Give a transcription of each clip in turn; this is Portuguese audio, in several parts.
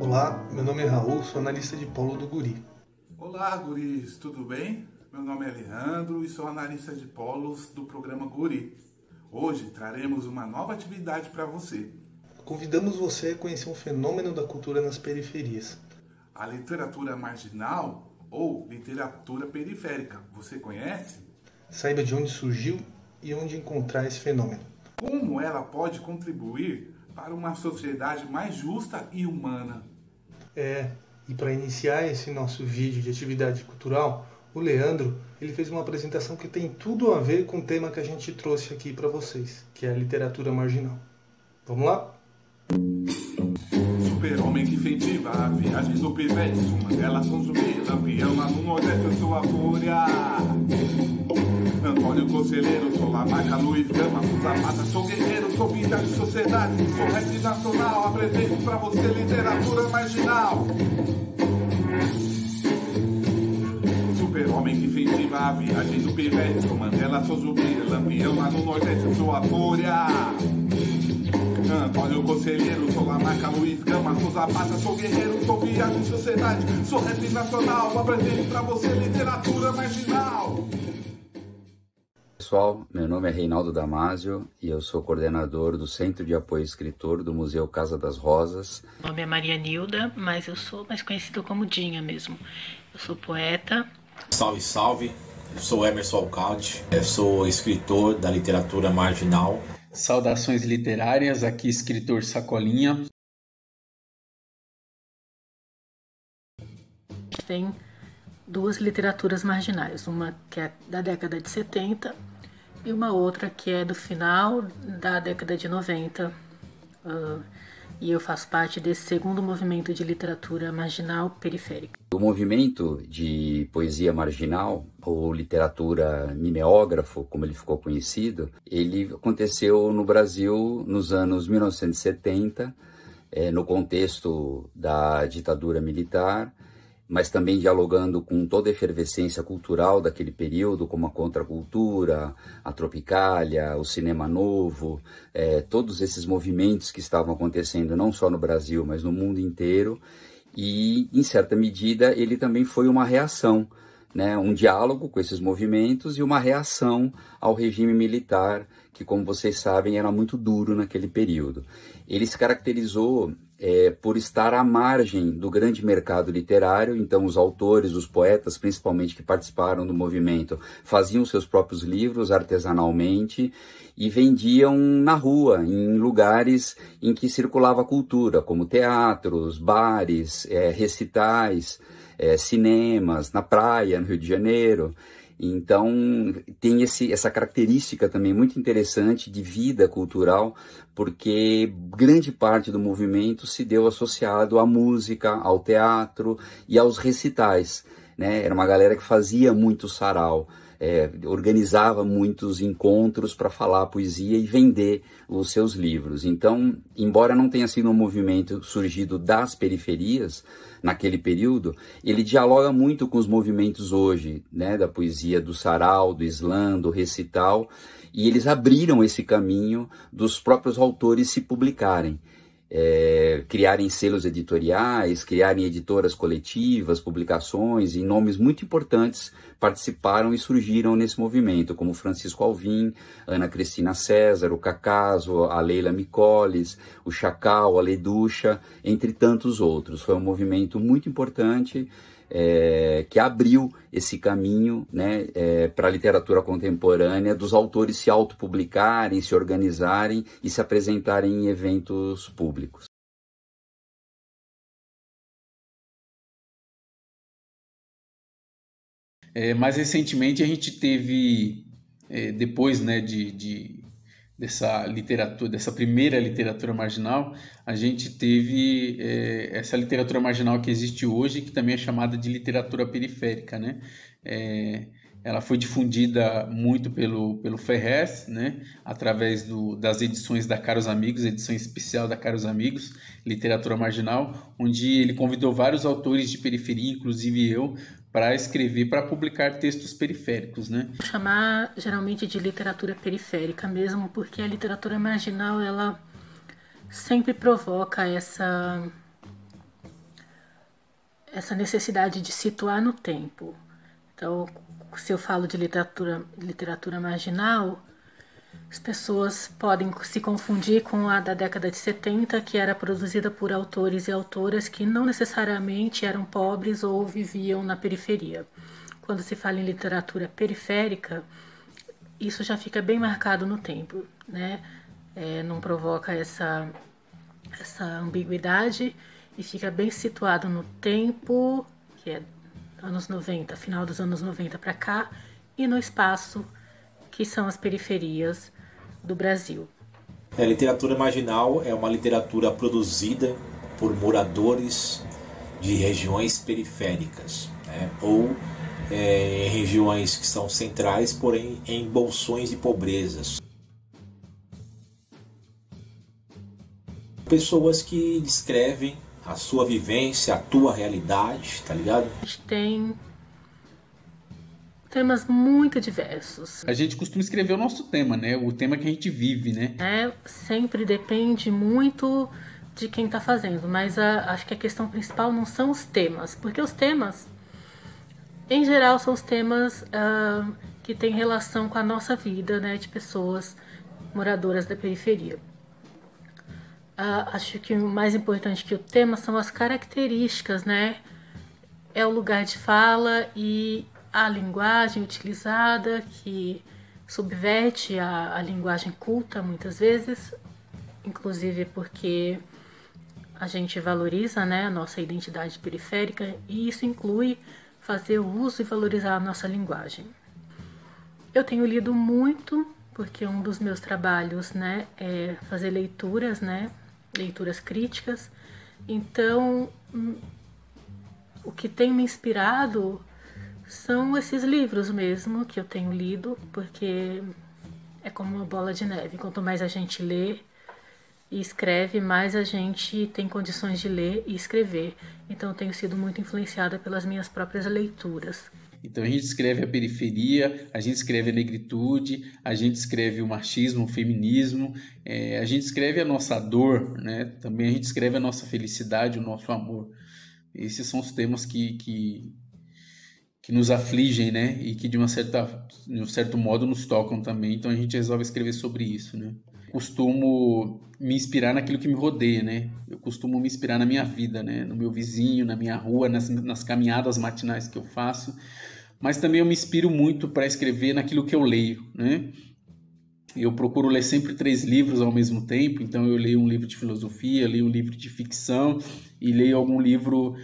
Olá, meu nome é Raul, sou analista de polo do Guri. Olá, guris, tudo bem? Meu nome é Alejandro e sou analista de polos do programa Guri. Hoje traremos uma nova atividade para você. Convidamos você a conhecer um fenômeno da cultura nas periferias. A literatura marginal ou literatura periférica. Você conhece? Saiba de onde surgiu e onde encontrar esse fenômeno. Como ela pode contribuir para uma sociedade mais justa e humana? E para iniciar esse nosso vídeo de atividade cultural, o Leandro ele fez uma apresentação que tem tudo a ver com o tema que a gente trouxe aqui para vocês, que é a literatura marginal. Vamos lá? Super-homem que incentiva a viagem do pivete, uma delas com zumbi, lampião lá no Nordeste, eu sou a fúria. Antônio Conselheiro, sou Lamarca, Luiz Gama, sou Zapata, sou guerreiro, sou vida de sociedade, sou rap nacional, apresento pra você literatura marginal. Super-homem que incentiva a viagem do pivete, sou Mandela, sou zumbi, lampião lá no Nordeste, eu sou a fúria. Antônio Conselheiro, sou Lamarca, Luiz Gama, sou Zapata, sou guerreiro, sou viagem de sociedade, sou rap nacional, apresento pra você literatura marginal. Pessoal, meu nome é Reinaldo Damasio e eu sou coordenador do Centro de Apoio Escritor do Museu Casa das Rosas. Meu nome é Maria Nilda, mas eu sou mais conhecida como Dinha mesmo. Eu sou poeta. Salve, salve! Eu sou Emerson Alcalde, eu sou escritor da literatura marginal. Saudações literárias, aqui escritor Sacolinha. Tem duas literaturas marginais, uma que é da década de 70 e uma outra que é do final da década de 90. E eu faço parte desse segundo movimento de literatura marginal periférica. O movimento de poesia marginal, ou literatura mimeógrafo, como ele ficou conhecido, ele aconteceu no Brasil nos anos 1970, no contexto da ditadura militar, mas também dialogando com toda a efervescência cultural daquele período, como a contracultura, a tropicália, o cinema novo, todos esses movimentos que estavam acontecendo não só no Brasil, mas no mundo inteiro. E, em certa medida, ele também foi uma reação, né? Um diálogo com esses movimentos e uma reação ao regime militar, que, como vocês sabem, era muito duro naquele período. Ele se caracterizou por estar à margem do grande mercado literário. Então os autores, os poetas principalmente que participaram do movimento, faziam seus próprios livros artesanalmente e vendiam na rua, em lugares em que circulava a cultura, como teatros, bares, recitais, cinemas, na praia, no Rio de Janeiro. Então, tem essa característica também muito interessante de vida cultural, porque grande parte do movimento se deu associado à música, ao teatro e aos recitais, né? Era uma galera que fazia muito sarau, organizava muitos encontros para falar poesia e vender os seus livros. Então, embora não tenha sido um movimento surgido das periferias, naquele período, ele dialoga muito com os movimentos hoje, né, da poesia do sarau, do slam, do recital, e eles abriram esse caminho dos próprios autores se publicarem. Criarem selos editoriais, criarem editoras coletivas, publicações, e nomes muito importantes participaram e surgiram nesse movimento, como Francisco Alvim, Ana Cristina César, o Cacaso, a Leila Micoles, o Chacal, a Leducha, entre tantos outros. Foi um movimento muito importante, que abriu esse caminho, né, para a literatura contemporânea, dos autores se autopublicarem, se organizarem e se apresentarem em eventos públicos. Mais recentemente a gente teve, depois, né, dessa literatura, dessa primeira literatura marginal, a gente teve essa literatura marginal que existe hoje, que também é chamada de literatura periférica, né? Ela foi difundida muito pelo Ferrez, né? Através das edições da Caros Amigos, edição especial da Caros Amigos, Literatura Marginal, onde ele convidou vários autores de periferia, inclusive eu, para escrever, para publicar textos periféricos, né? Vou chamar geralmente de literatura periférica mesmo, porque a literatura marginal ela sempre provoca essa necessidade de situar no tempo. Então, se eu falo de literatura marginal, as pessoas podem se confundir com a da década de 70, que era produzida por autores e autoras que não necessariamente eram pobres ou viviam na periferia. Quando se fala em literatura periférica, isso já fica bem marcado no tempo, né? Não provoca essa ambiguidade e fica bem situado no tempo, que é anos 90, final dos anos 90 para cá, e no espaço, que são as periferias do Brasil. A literatura marginal é uma literatura produzida por moradores de regiões periféricas, né? Ou em regiões que são centrais, porém em bolsões de pobrezas. Pessoas que descrevem a sua vivência, a tua realidade, tá ligado? A gente tem temas muito diversos. A gente costuma escrever o nosso tema, né? O tema que a gente vive, né? Sempre depende muito de quem está fazendo, mas acho que a questão principal não são os temas, porque os temas, em geral, são os temas que têm relação com a nossa vida, né? De pessoas moradoras da periferia. Acho que o mais importante que o tema são as características, né? É o lugar de fala e a linguagem utilizada, que subverte a linguagem culta muitas vezes, inclusive porque a gente valoriza, né, a nossa identidade periférica, e isso inclui fazer uso e valorizar a nossa linguagem. Eu tenho lido muito, porque um dos meus trabalhos, né, é fazer leituras, né, leituras críticas. Então, o que tem me inspirado são esses livros mesmo que eu tenho lido, porque é como uma bola de neve. Quanto mais a gente lê e escreve, mais a gente tem condições de ler e escrever. Então, eu tenho sido muito influenciada pelas minhas próprias leituras. Então a gente escreve a periferia, a gente escreve a negritude, a gente escreve o machismo, o feminismo, a gente escreve a nossa dor, né? Também a gente escreve a nossa felicidade, o nosso amor. Esses são os temas que nos afligem, né? E que de um certo modo nos tocam também. Então a gente resolve escrever sobre isso, né? Costumo me inspirar naquilo que me rodeia, né? Eu costumo me inspirar na minha vida, né? No meu vizinho, na minha rua, nas caminhadas matinais que eu faço. Mas também eu me inspiro muito para escrever naquilo que eu leio, né? Eu procuro ler sempre 3 livros ao mesmo tempo. Então eu leio um livro de filosofia, leio um livro de ficção e leio algum livro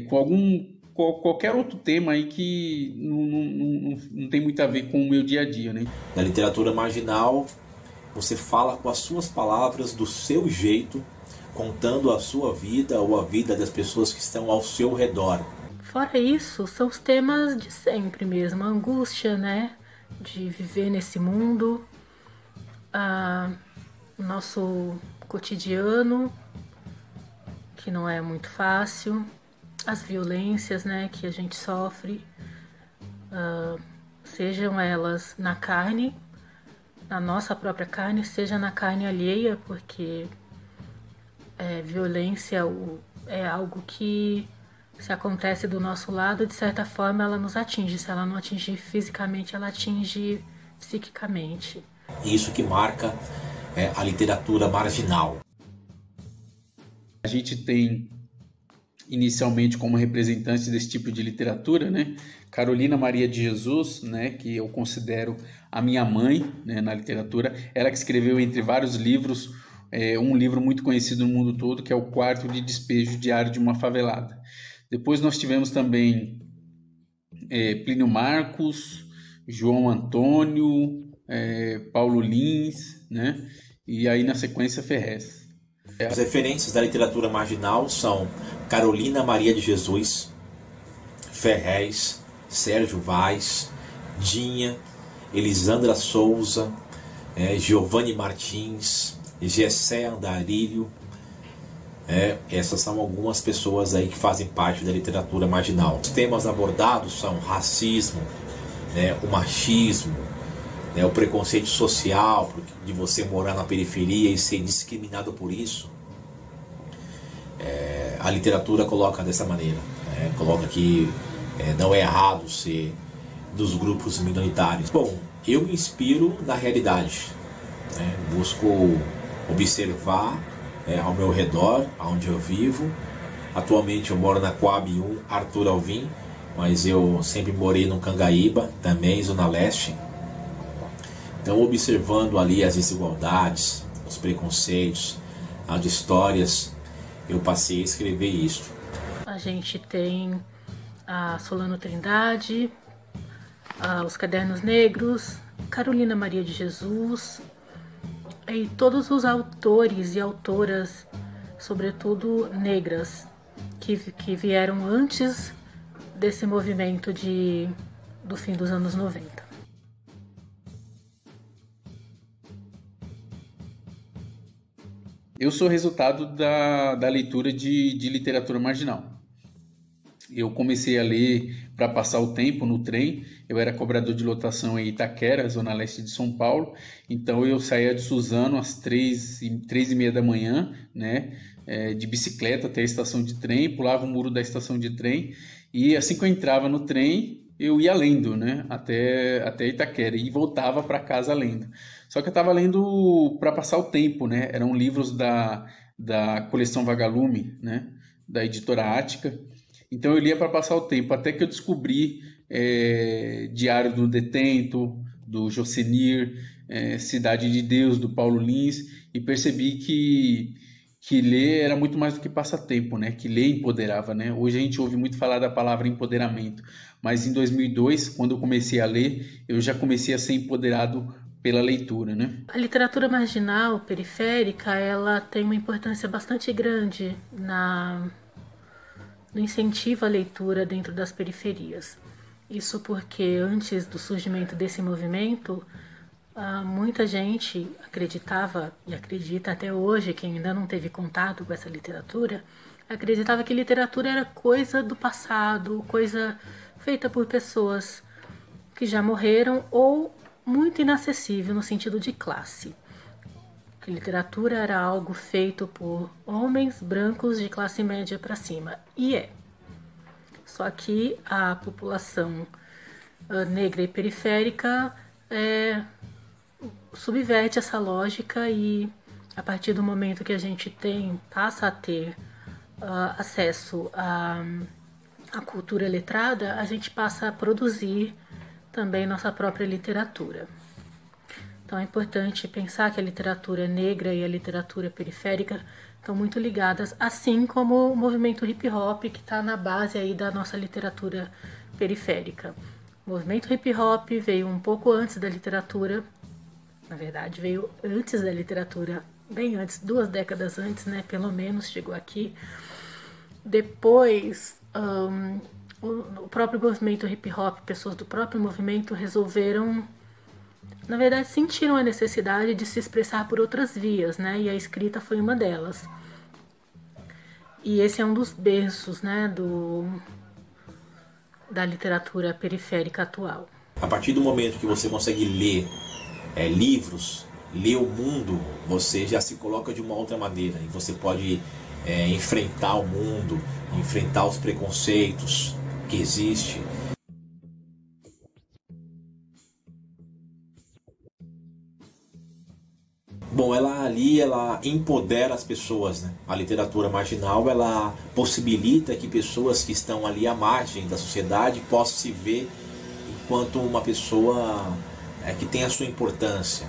com qualquer outro tema aí que não tem muito a ver com o meu dia a dia, né? Na literatura marginal, você fala com as suas palavras, do seu jeito, contando a sua vida ou a vida das pessoas que estão ao seu redor. Fora isso, são os temas de sempre mesmo. A angústia, né? De viver nesse mundo. O nosso cotidiano, que não é muito fácil. As violências, né? Que a gente sofre. Sejam elas na carne, na nossa própria carne, seja na carne alheia, porque violência é algo que, se acontece do nosso lado, de certa forma ela nos atinge. Se ela não atingir fisicamente, ela atinge psiquicamente. Isso que marca a literatura marginal. A gente tem, inicialmente, como representante desse tipo de literatura, né, Carolina Maria de Jesus, né, que eu considero a minha mãe, né, na literatura. Ela que escreveu, entre vários livros, um livro muito conhecido no mundo todo, que é O Quarto de Despejo Diário de uma Favelada. Depois nós tivemos também Plínio Marcos, João Antônio, Paulo Lins, né, e aí na sequência Ferrez. As referências da literatura marginal são Carolina Maria de Jesus, Ferrez, Sérgio Vaz, Dinha, Elisandra Souza, Giovanni Martins, Gessé Andarilho. Essas são algumas pessoas aí que fazem parte da literatura marginal. Os temas abordados são racismo, o machismo, o preconceito social, de você morar na periferia e ser discriminado por isso. a literatura coloca dessa maneira, coloca que não é errado ser dos grupos minoritários. Bom, eu me inspiro na realidade, busco observar ao meu redor, onde eu vivo. Atualmente eu moro na Coab 1, Arthur Alvim, mas eu sempre morei no Cangaíba, também Zona Leste. Então, observando ali as desigualdades, os preconceitos, as histórias, eu passei a escrever isto. A gente tem a Solano Trindade, os Cadernos Negros, Carolina Maria de Jesus, e todos os autores e autoras, sobretudo negras, que vieram antes desse movimento do fim dos anos 90. Eu sou resultado da leitura de literatura marginal. Eu comecei a ler para passar o tempo no trem. Eu era cobrador de lotação em Itaquera, zona leste de São Paulo. Então eu saía de Suzano às 3h30 da manhã, né, de bicicleta até a estação de trem, pulava o muro da estação de trem e assim que eu entrava no trem, eu ia lendo, né, até Itaquera e voltava para casa lendo. Só que eu estava lendo para passar o tempo, né? Eram livros da coleção Vagalume, né, da editora Ática. Então eu lia para passar o tempo, até que eu descobri Diário do Detento, do Jocenir, Cidade de Deus, do Paulo Lins, e percebi que ler era muito mais do que passatempo, né? Que ler empoderava, né? Hoje a gente ouve muito falar da palavra empoderamento, mas em 2002, quando eu comecei a ler, eu já comecei a ser empoderado pela leitura, né? A literatura marginal, periférica, ela tem uma importância bastante grande no incentivo à leitura dentro das periferias. Isso porque antes do surgimento desse movimento, muita gente acreditava, e acredita até hoje, quem ainda não teve contato com essa literatura, acreditava que literatura era coisa do passado, coisa feita por pessoas que já morreram ou muito inacessível no sentido de classe. Que literatura era algo feito por homens brancos de classe média para cima. E é. Só que a população negra e periférica subverte essa lógica e a partir do momento que a gente passa a ter acesso à cultura letrada, a gente passa a produzir também nossa própria literatura. Então é importante pensar que a literatura negra e a literatura periférica estão muito ligadas, assim como o movimento hip hop, que está na base aí da nossa literatura periférica. O movimento hip hop veio um pouco antes da literatura, na verdade veio antes da literatura, bem antes, 2 décadas antes, né, pelo menos chegou aqui. Depois, o próprio movimento hip hop, pessoas do próprio movimento resolveram, na verdade sentiram a necessidade de se expressar por outras vias, né? E a escrita foi uma delas. E esse é um dos berços, né, da literatura periférica atual. A partir do momento que você consegue ler livros, ler o mundo, você já se coloca de uma outra maneira e você pode enfrentar o mundo, enfrentar os preconceitos que existem. Bom, ela empodera as pessoas, né? A literatura marginal, ela possibilita que pessoas que estão ali à margem da sociedade possam se ver enquanto uma pessoa que tem a sua importância.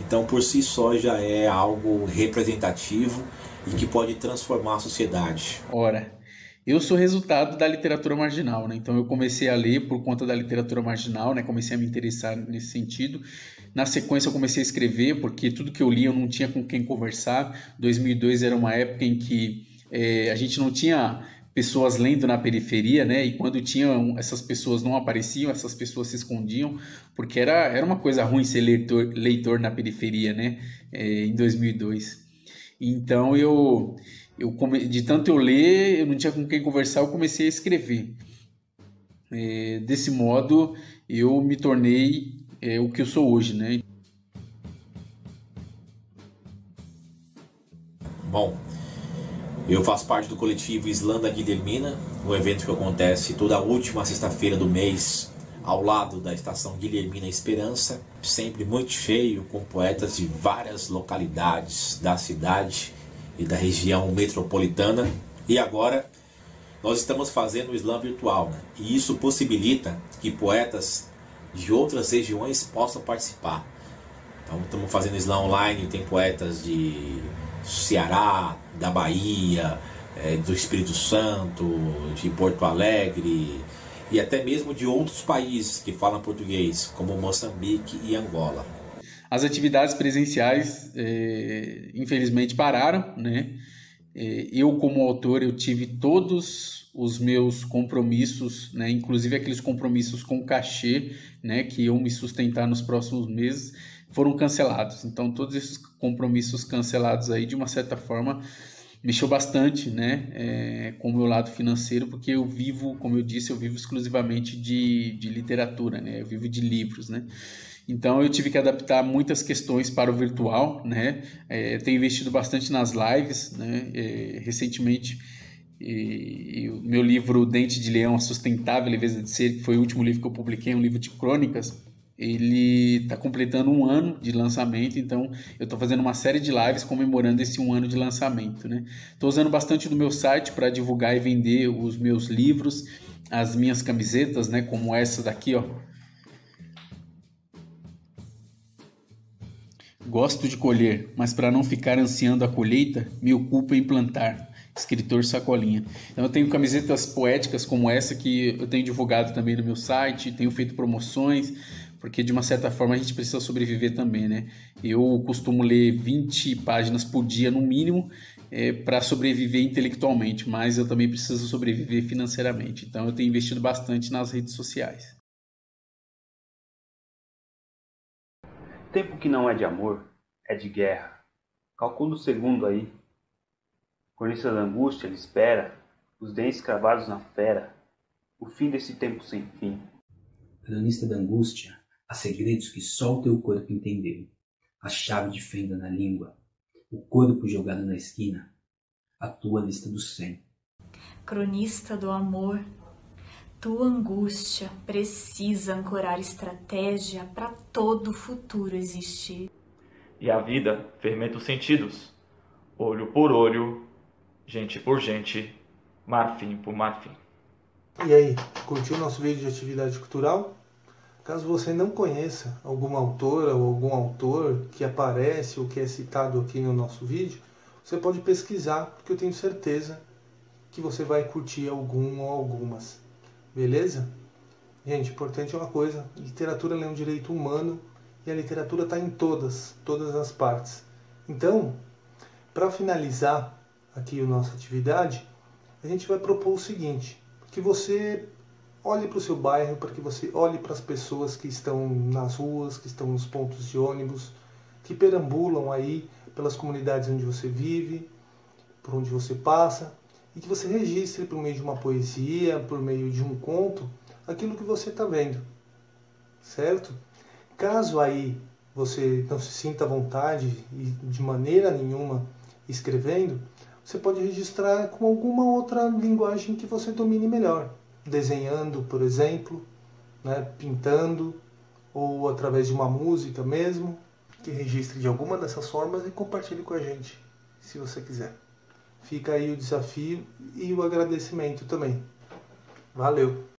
Então, por si só, já é algo representativo e que pode transformar a sociedade. Ora, eu sou resultado da literatura marginal, né? Então eu comecei a ler por conta da literatura marginal, né? Comecei a me interessar nesse sentido. Na sequência eu comecei a escrever, porque tudo que eu li eu não tinha com quem conversar. 2002 era uma época em que a gente não tinha pessoas lendo na periferia, né? E quando tinham, essas pessoas não apareciam, essas pessoas se escondiam, porque era uma coisa ruim ser leitor na periferia, né? Em 2002. Então de tanto eu ler, eu não tinha com quem conversar, eu comecei a escrever. Desse modo, eu me tornei o que eu sou hoje, né? Bom, Eu faço parte do coletivo Islã da Guilhermina, um evento que acontece toda última sexta-feira do mês, ao lado da estação Guilhermina Esperança, sempre muito cheio, com poetas de várias localidades da cidade e da região metropolitana. E agora nós estamos fazendo o Islã virtual, né? E isso possibilita que poetas de outras regiões possam participar. Então estamos fazendo Islã online, tem poetas de Ceará, da Bahia, do Espírito Santo, de Porto Alegre e até mesmo de outros países que falam português, como Moçambique e Angola. As atividades presenciais, infelizmente, pararam, né? Eu, como autor, eu tive todos os meus compromissos, né? Inclusive aqueles compromissos com cachê, né? Que iam me sustentar nos próximos meses, foram cancelados. Então, todos esses compromissos cancelados aí, de uma certa forma, mexeu bastante, né, com o meu lado financeiro, porque eu vivo, como eu disse, eu vivo exclusivamente de literatura, né, eu vivo de livros, né. Então, eu tive que adaptar muitas questões para o virtual, né, tenho investido bastante nas lives, né, recentemente, o meu livro Dente de Leão, A Sustentável Leveza de Ser, que foi o último livro que eu publiquei, um livro de crônicas, ele está completando 1 ano de lançamento, então eu estou fazendo uma série de lives comemorando esse 1 ano de lançamento, né? Estou usando bastante do meu site para divulgar e vender os meus livros, as minhas camisetas, né? Como essa daqui, ó. Gosto de colher, mas para não ficar ansiando a colheita, me ocupo em plantar. Escritor Sacolinha. Então eu tenho camisetas poéticas como essa que eu tenho divulgado também no meu site, tenho feito promoções, porque de uma certa forma a gente precisa sobreviver também, né? Eu costumo ler 20 páginas por dia no mínimo para sobreviver intelectualmente, mas eu também preciso sobreviver financeiramente. Então eu tenho investido bastante nas redes sociais. Tempo que não é de amor, é de guerra. Calcula o segundo aí. Cronista da angústia, ele espera, os dentes cravados na fera, o fim desse tempo sem fim. Cronista da angústia, há segredos que só o teu corpo entendeu. A chave de fenda na língua, o corpo jogado na esquina, a tua lista do 100. Cronista do amor, tua angústia precisa ancorar estratégia para todo o futuro existir. E a vida fermenta os sentidos, olho por olho, gente por gente, marfim por marfim. E aí, curtiu o nosso vídeo de atividade cultural? Caso você não conheça alguma autora ou algum autor que aparece ou que é citado aqui no nosso vídeo, você pode pesquisar, porque eu tenho certeza que você vai curtir algum ou algumas. Beleza? Gente, importante é uma coisa, literatura é um direito humano e a literatura está em todas as partes. Então, para finalizar aqui a nossa atividade, a gente vai propor o seguinte, que você olhe para o seu bairro, para que você olhe para as pessoas que estão nas ruas, que estão nos pontos de ônibus, que perambulam aí pelas comunidades onde você vive, por onde você passa, e que você registre por meio de uma poesia, por meio de um conto, aquilo que você está vendo, certo? Caso aí você não se sinta à vontade e de maneira nenhuma escrevendo, você pode registrar com alguma outra linguagem que você domine melhor. Desenhando, por exemplo, né, pintando, ou através de uma música mesmo, que registre de alguma dessas formas e compartilhe com a gente, se você quiser. Fica aí o desafio e o agradecimento também. Valeu!